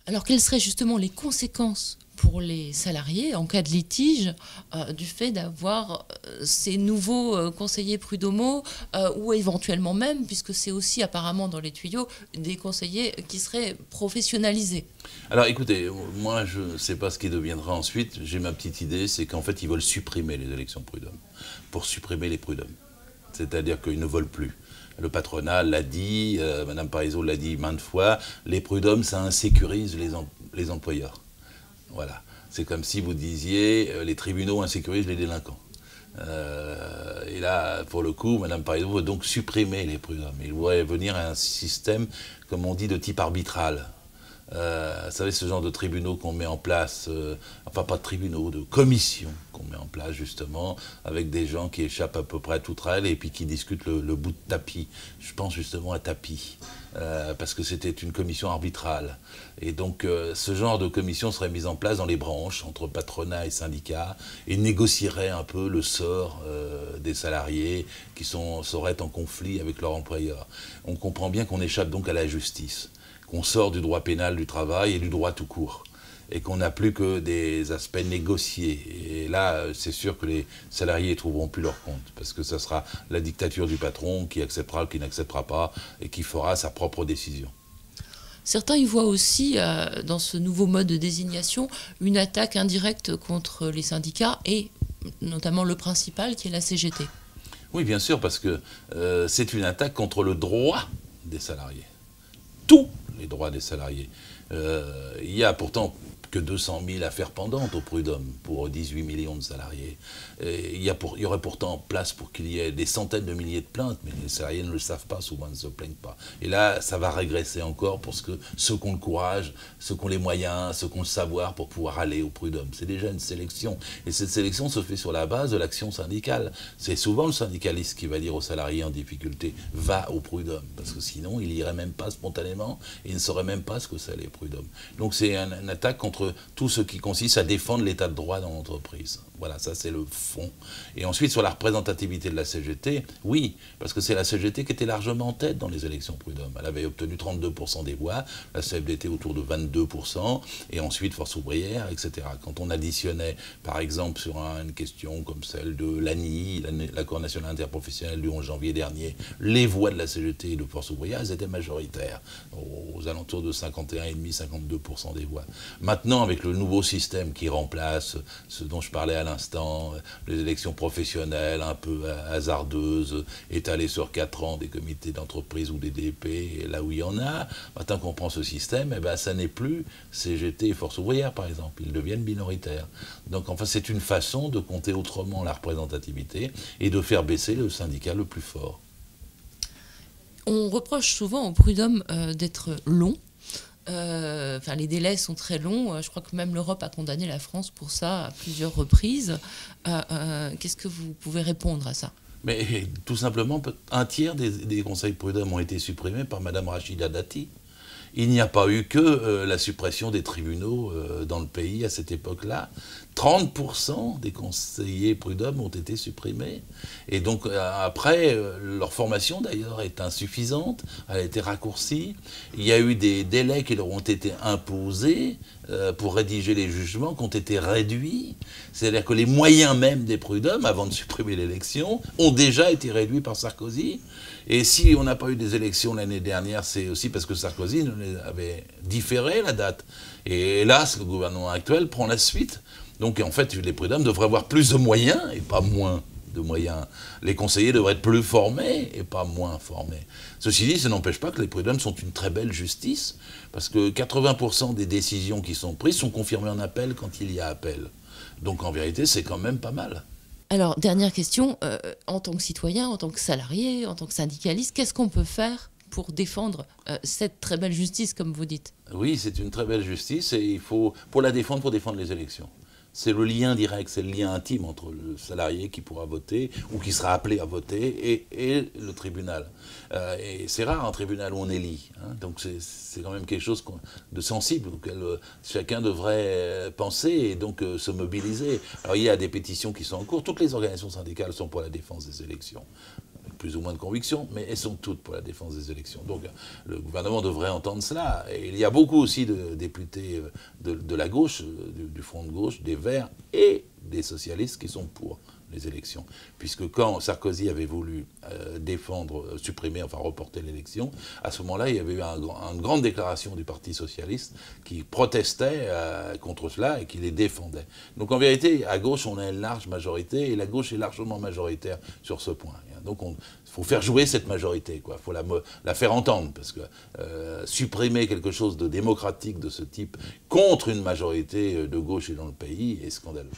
Alors, quelles seraient justement les conséquences pour les salariés en cas de litige du fait d'avoir ces nouveaux conseillers prud'homaux ou éventuellement même, puisque c'est aussi apparemment dans les tuyaux, des conseillers qui seraient professionnalisés? Alors écoutez, moi je ne sais pas ce qui deviendra ensuite, j'ai ma petite idée, c'est qu'en fait ils veulent supprimer les élections prud'hommes, pour supprimer les prud'hommes. C'est-à-dire qu'ils ne veulent plus. Le patronat l'a dit, Madame Parizeau l'a dit maintes fois, les prud'hommes ça insécurise les employeurs. Voilà. C'est comme si vous disiez les tribunaux insécurisent les délinquants. Et là, pour le coup, Mme Parizeau veut donc supprimer les prud'hommes. Il voudrait venir à un système, comme on dit, de type arbitral. Vous savez, ce genre de tribunaux qu'on met en place, enfin pas de tribunaux, de commissions qu'on met en place justement, avec des gens qui échappent à peu près à toute règle et puis qui discutent le bout de tapis. Je pense justement à tapis, parce que c'était une commission arbitrale. Et donc ce genre de commission serait mise en place dans les branches, entre patronat et syndicats, et négocierait un peu le sort des salariés qui seraient en conflit avec leur employeur. On comprend bien qu'on échappe donc à la justice, qu'on sort du droit pénal du travail et du droit tout court, et qu'on n'a plus que des aspects négociés. Et là, c'est sûr que les salariés ne trouveront plus leur compte, parce que ça sera la dictature du patron qui acceptera ou qui n'acceptera pas, et qui fera sa propre décision. Certains y voient aussi, dans ce nouveau mode de désignation, une attaque indirecte contre les syndicats et notamment le principal qui est la CGT. Oui, bien sûr, parce que c'est une attaque contre le droit des salariés. Tous les droits des salariés. Il y a pourtant que 200 000 affaires pendantes au prud'homme pour 18 millions de salariés. Il y aurait pourtant place pour qu'il y ait des centaines de milliers de plaintes, mais les salariés ne le savent pas, souvent ne se plaignent pas. Et là, ça va régresser encore pour ceux qui ont le courage, ceux qui ont les moyens, ceux qui ont le savoir pour pouvoir aller au prud'homme. C'est déjà une sélection. Et cette sélection se fait sur la base de l'action syndicale. C'est souvent le syndicaliste qui va dire aux salariés en difficulté, va au prud'homme, parce que sinon, il n'irait même pas spontanément et il ne saurait même pas ce que c'est les prud'hommes. Donc c'est une attaque contre tout ce qui consiste à défendre l'état de droit dans l'entreprise. Voilà, ça c'est le fond. Et ensuite, sur la représentativité de la CGT, oui, parce que c'est la CGT qui était largement en tête dans les élections prud'hommes. Elle avait obtenu 32% des voix, la CFDT autour de 22%, et ensuite Force ouvrière, etc. Quand on additionnait, par exemple, sur une question comme celle de l'ANI, l'accord national interprofessionnel du 11 janvier dernier, les voix de la CGT et de Force ouvrière, elles étaient majoritaires, aux alentours de 51,5-52% des voix. Maintenant, avec le nouveau système qui remplace ce dont je parlais à l'instant, les élections professionnelles un peu hasardeuses, étalées sur 4 ans des comités d'entreprise ou des DP, et là où il y en a, maintenant qu'on prend ce système, eh ben, ça n'est plus CGT et Force ouvrière, par exemple. Ils deviennent minoritaires. Donc, enfin, c'est une façon de compter autrement la représentativité et de faire baisser le syndicat le plus fort. On reproche souvent au prud'homme d'être long. Enfin, les délais sont très longs. Je crois que même l'Europe a condamné la France pour ça à plusieurs reprises. Qu'est-ce que vous pouvez répondre à ça? Mais tout simplement, un tiers des conseils prud'hommes ont été supprimés par Mme Rachida Dati. Il n'y a pas eu que la suppression des tribunaux dans le pays à cette époque-là. 30% des conseillers prud'hommes ont été supprimés. Et donc après, leur formation d'ailleurs est insuffisante, elle a été raccourcie. Il y a eu des délais qui leur ont été imposés pour rédiger les jugements qui ont été réduits. C'est-à-dire que les moyens même des prud'hommes, avant de supprimer l'élection, ont déjà été réduits par Sarkozy. Et si on n'a pas eu des élections l'année dernière, c'est aussi parce que Sarkozy avait différé la date. Et hélas, le gouvernement actuel prend la suite. Donc en fait, les prud'hommes devraient avoir plus de moyens et pas moins de moyens. Les conseillers devraient être plus formés et pas moins formés. Ceci dit, ça n'empêche pas que les prud'hommes sont une très belle justice, parce que 80% des décisions qui sont prises sont confirmées en appel quand il y a appel. Donc en vérité, c'est quand même pas mal. Alors, dernière question, en tant que citoyen, en tant que salarié, en tant que syndicaliste, qu'est-ce qu'on peut faire pour défendre cette très belle justice, comme vous dites? Oui, c'est une très belle justice et il faut, pour la défendre, il faut défendre les élections. C'est le lien direct, c'est le lien intime entre le salarié qui pourra voter ou qui sera appelé à voter et le tribunal. Et c'est rare un tribunal où on élit, hein, donc c'est quand même quelque chose de sensible auquel chacun devrait penser et donc se mobiliser. Alors il y a des pétitions qui sont en cours, toutes les organisations syndicales sont pour la défense des élections. plus ou moins de conviction, mais elles sont toutes pour la défense des élections. Donc le gouvernement devrait entendre cela. Et il y a beaucoup aussi de députés de la gauche, du front de gauche, des Verts et des socialistes qui sont pour les élections. Puisque quand Sarkozy avait voulu supprimer, enfin reporter l'élection, à ce moment-là, il y avait eu une grande déclaration du Parti socialiste qui protestait contre cela et qui les défendait. Donc en vérité, à gauche, on a une large majorité et la gauche est largement majoritaire sur ce point. Donc il faut faire jouer cette majorité, il faut la faire entendre, parce que supprimer quelque chose de démocratique de ce type contre une majorité de gauche et dans le pays est scandaleux.